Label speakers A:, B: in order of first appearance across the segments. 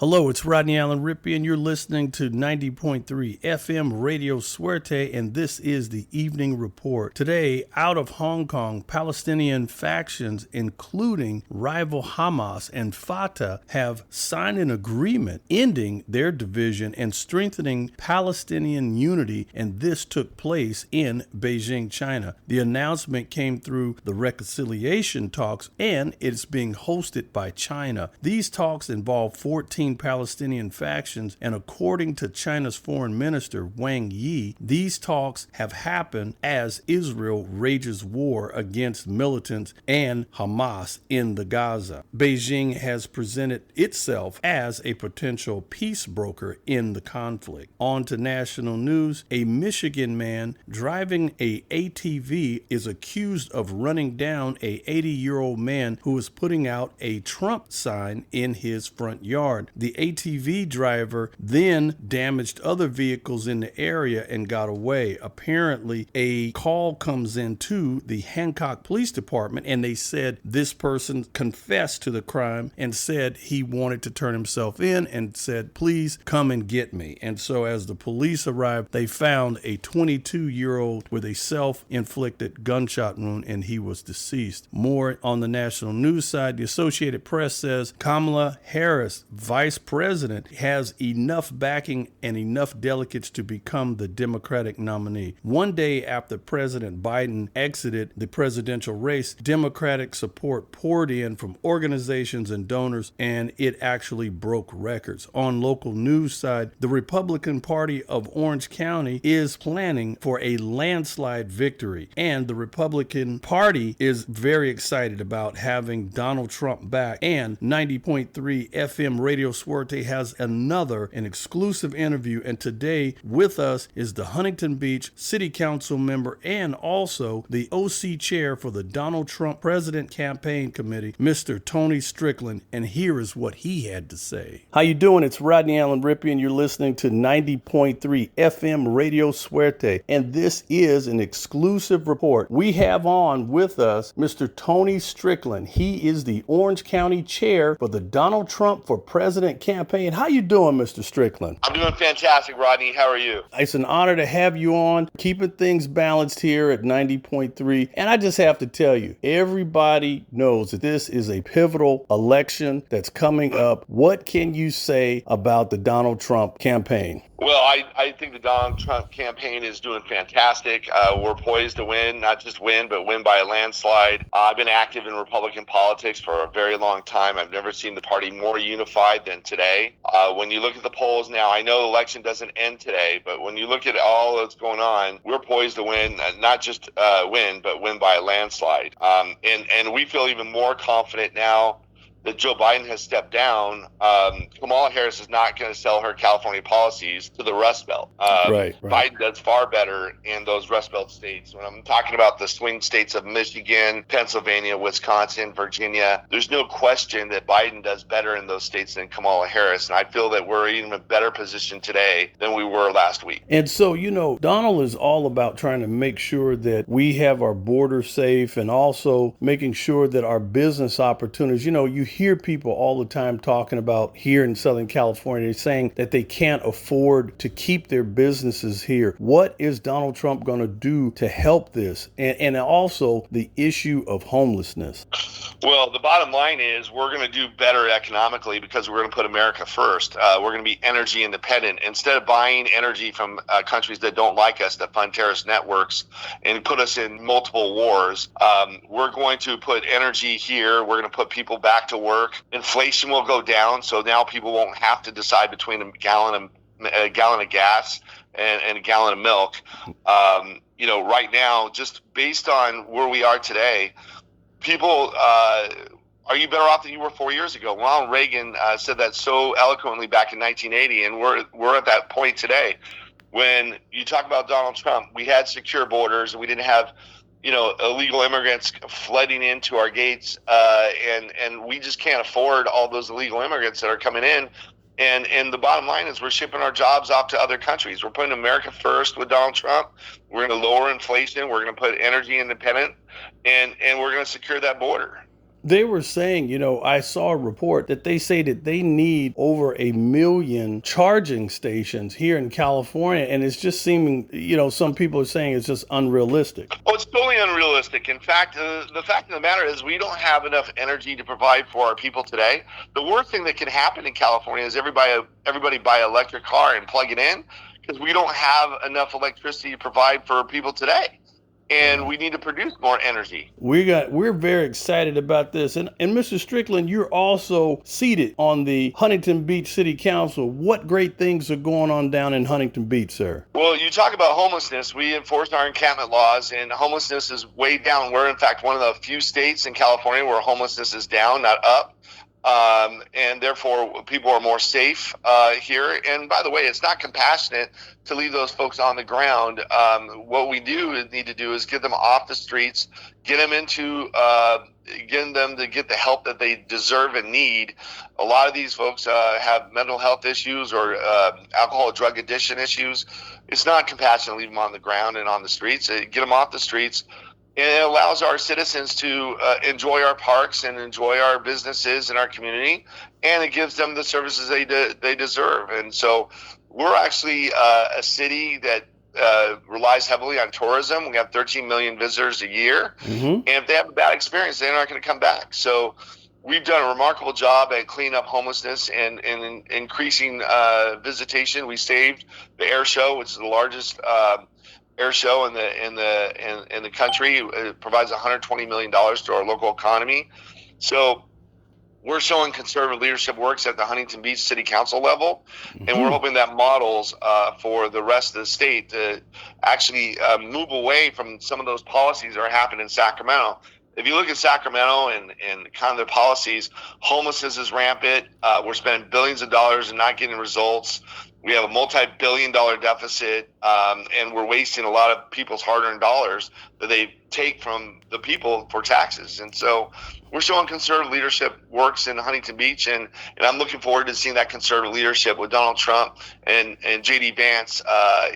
A: Hello, it's Rodney Allen Rippy, and you're listening to 90.3 FM Radio Suerte, and this is the Evening Report. Today, out of Hong Kong, Palestinian factions, including rival Hamas and Fatah, have signed an agreement ending their division and strengthening Palestinian unity, and this took place in Beijing, China. The announcement came through the reconciliation talks, and it's being hosted by China. These talks involve 14 Palestinian factions, and according to China's foreign minister Wang Yi, these talks have happened as Israel rages war against militants and Hamas in the Gaza. Beijing has presented itself as a potential peace broker in the conflict. On to national news. A Michigan man driving a ATV is accused of running down a 80-year-old man who was putting out a Trump sign in his front yard. The ATV driver then damaged other vehicles in the area and got away. Apparently, a call comes into the Hancock Police Department, and they said this person confessed to the crime and said he wanted to turn himself in and said, please come and get me. And so as the police arrived, they found a 22-year-old with a self-inflicted gunshot wound, and he was deceased. More on the national news side. The Associated Press says Kamala Harris, vice president, has enough backing and enough delegates to become the Democratic nominee. One day after President Biden exited the presidential race, Democratic support poured in from organizations and donors, and it actually broke records. On local news side, the Republican Party of Orange County is planning for a landslide victory, and the Republican Party is very excited about having Donald Trump back. And 90.3 FM Radio Suerte has an exclusive interview, and today with us is the Huntington Beach City Council member and also the OC chair for the Donald Trump President Campaign Committee, Mr. Tony Strickland, and here is what he had to say. How you doing? It's Rodney Allen Rippy, and you're listening to 90.3 FM Radio Suerte, and this is an exclusive report. We have on with us Mr. Tony Strickland. He is the Orange County chair for the Donald Trump for President Campaign. How you doing, Mr. Strickland?
B: I'm doing fantastic, Rodney. How are you?
A: It's an honor to have you on, keeping things balanced here at 90.3. And I just have to tell you, everybody knows that this is a pivotal election that's coming up. What can you say about the Donald Trump campaign?
B: Well, I think the Donald Trump campaign is doing fantastic. We're poised to win, not just win, but win by a landslide. I've been active in Republican politics for a very long time. I've never seen the party more unified than today. When you look at the polls now, I know the election doesn't end today, but when you look at all that's going on, we're poised to win, not just win, but win by a landslide. And we feel even more confident now that Joe Biden has stepped down. Kamala Harris is not going to sell her California policies to the Rust Belt.
A: Right.
B: Biden does far better in those Rust Belt states. When I'm talking about the swing states of Michigan, Pennsylvania, Wisconsin, Virginia, there's no question that Biden does better in those states than Kamala Harris. And I feel that we're in a better position today than we were last week.
A: And so, Donald is all about trying to make sure that we have our border safe and also making sure that our business opportunities, you hear people all the time talking about here in Southern California saying that they can't afford to keep their businesses here. What is Donald Trump going to do to help this? And also the issue of homelessness.
B: Well, the bottom line is we're going to do better economically because we're going to put America first. We're going to be energy independent. Instead of buying energy from countries that don't like us, that fund terrorist networks and put us in multiple wars, we're going to put energy here. We're going to put people back to work. Inflation will go down, so now people won't have to decide between a gallon of gas and a gallon of milk. Right now, just based on where we are today, people, are you better off than you were 4 years ago? Ronald Reagan said that so eloquently back in 1980, and we're at that point today. When you talk about Donald Trump, we had secure borders, and we didn't have illegal immigrants flooding into our gates, and we just can't afford all those illegal immigrants that are coming in. And the bottom line is we're shipping our jobs off to other countries. We're putting America first with Donald Trump. We're going to lower inflation. We're going to put energy independent, and we're going to secure that border.
A: They were saying, I saw a report that they say that they need over 1 million charging stations here in California. And it's just seeming, some people are saying it's just unrealistic.
B: Oh, it's totally unrealistic. In fact, the fact of the matter is we don't have enough energy to provide for our people today. The worst thing that can happen in California is everybody buy an electric car and plug it in, because we don't have enough electricity to provide for people today. And we need to produce more energy.
A: We're very excited about this. And Mr. Strickland, you're also seated on the Huntington Beach City Council. What great things are going on down in Huntington Beach, sir?
B: Well, you talk about homelessness. We enforce our encampment laws, and homelessness is way down. We're, in fact, one of the few states in California where homelessness is down, not up. And therefore, people are more safe here. And by the way, it's not compassionate to leave those folks on the ground. What we need to do is get them off the streets, get them getting them to get the help that they deserve and need. A lot of these folks have mental health issues or alcohol or drug addiction issues. It's not compassionate to leave them on the ground and on the streets. Get them off the streets. And it allows our citizens to enjoy our parks and enjoy our businesses in our community, and it gives them the services they deserve. And so we're actually a city that relies heavily on tourism. We have 13 million visitors a year, and if they have a bad experience, they're not going to come back. So we've done a remarkable job at cleaning up homelessness and increasing visitation. We saved the air show, which is the largest air show in the country. It provides $120 million to our local economy. So we're showing conservative leadership works at the Huntington Beach City Council level, and we're hoping that models for the rest of the state to actually move away from some of those policies that are happening in Sacramento. If you look at Sacramento and kind of their policies, homelessness is rampant. We're spending billions of dollars and not getting results. We have a multi-billion-dollar deficit, and we're wasting a lot of people's hard-earned dollars that they take from the people for taxes. And so we're showing conservative leadership works in Huntington Beach, and I'm looking forward to seeing that conservative leadership with Donald Trump and J.D. Vance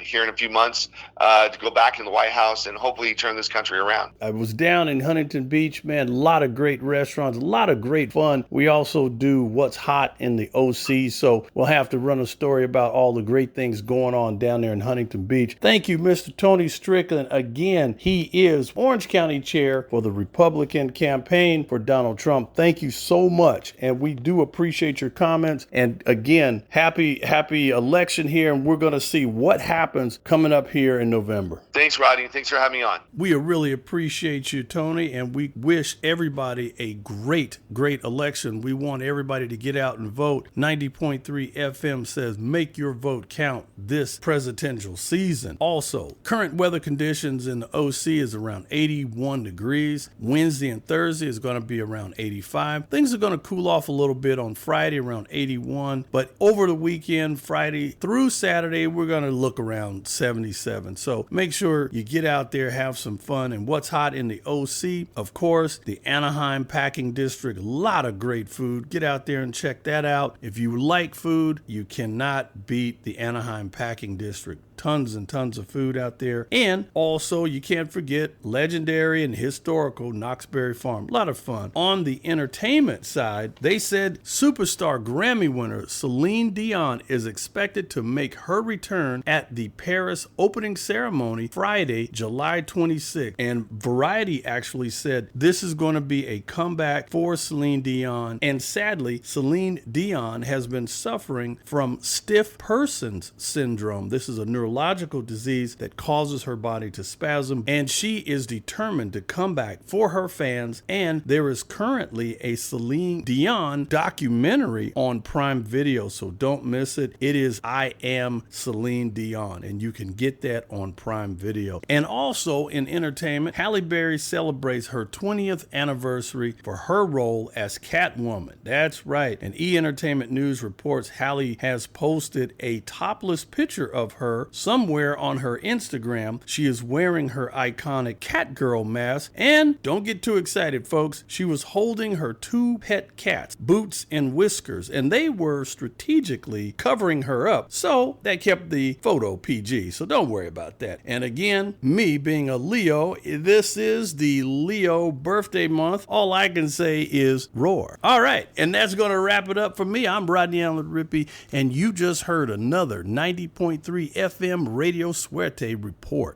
B: here in a few months to go back in the White House and hopefully turn this country around.
A: I was down in Huntington Beach, man, a lot of great restaurants, a lot of great fun. We also do What's Hot in the OC, so we'll have to run a story about all the great things going on down there in Huntington Beach. Thank you, Mr. Tony Strickland. Again, he is Orange County Chair for the Republican campaign for Donald Trump. Thank you so much, and we do appreciate your comments. And again, happy election here, and we're going to see what happens coming up here in November.
B: Thanks, Rodney. Thanks for having me on.
A: We really appreciate you, Tony, and we wish everybody a great election. We want everybody to get out and vote. 90.3 FM says make your vote count this presidential season. Also, current weather conditions in the OC is around 81 degrees. Wednesday and Thursday is going to be around 85. Things are going to cool off a little bit on Friday around 81, but over the weekend, Friday through Saturday, we're going to look around 77. So make sure you get out there, have some fun. And what's hot in the OC, of course, the Anaheim Packing District, a lot of great food. Get out there and check that out. If you like food, you cannot beat the Anaheim Packing District. Tons and tons of food out there. And also, you can't forget legendary and historical Knoxbury Farm. A lot of fun. On the entertainment side, they said superstar Grammy winner Celine Dion is expected to make her return at the Paris opening ceremony Friday, July 26th. And Variety actually said this is going to be a comeback for Celine Dion. And sadly, Celine Dion has been suffering from stiff persons syndrome. This is a neurological disease that causes her body to spasm, and she is determined to come back for her fans. And there is currently a Celine Dion documentary on Prime Video, so don't miss it. It is I Am Celine Dion, and you can get that on Prime Video. And also in entertainment, Halle Berry celebrates her 20th anniversary for her role as Catwoman. That's right. And E! Entertainment News reports Halle has posted a topless picture of her somewhere on her Instagram, she is wearing her iconic Catgirl mask. And don't get too excited, folks. She was holding her two pet cats, Boots and Whiskers, and they were strategically covering her up. So that kept the photo PG. So don't worry about that. And again, me being a Leo, this is the Leo birthday month. All I can say is roar. All right. And that's going to wrap it up for me. I'm Rodney Allen Rippy, and you just heard another 90.3 FM Radio Suerte report.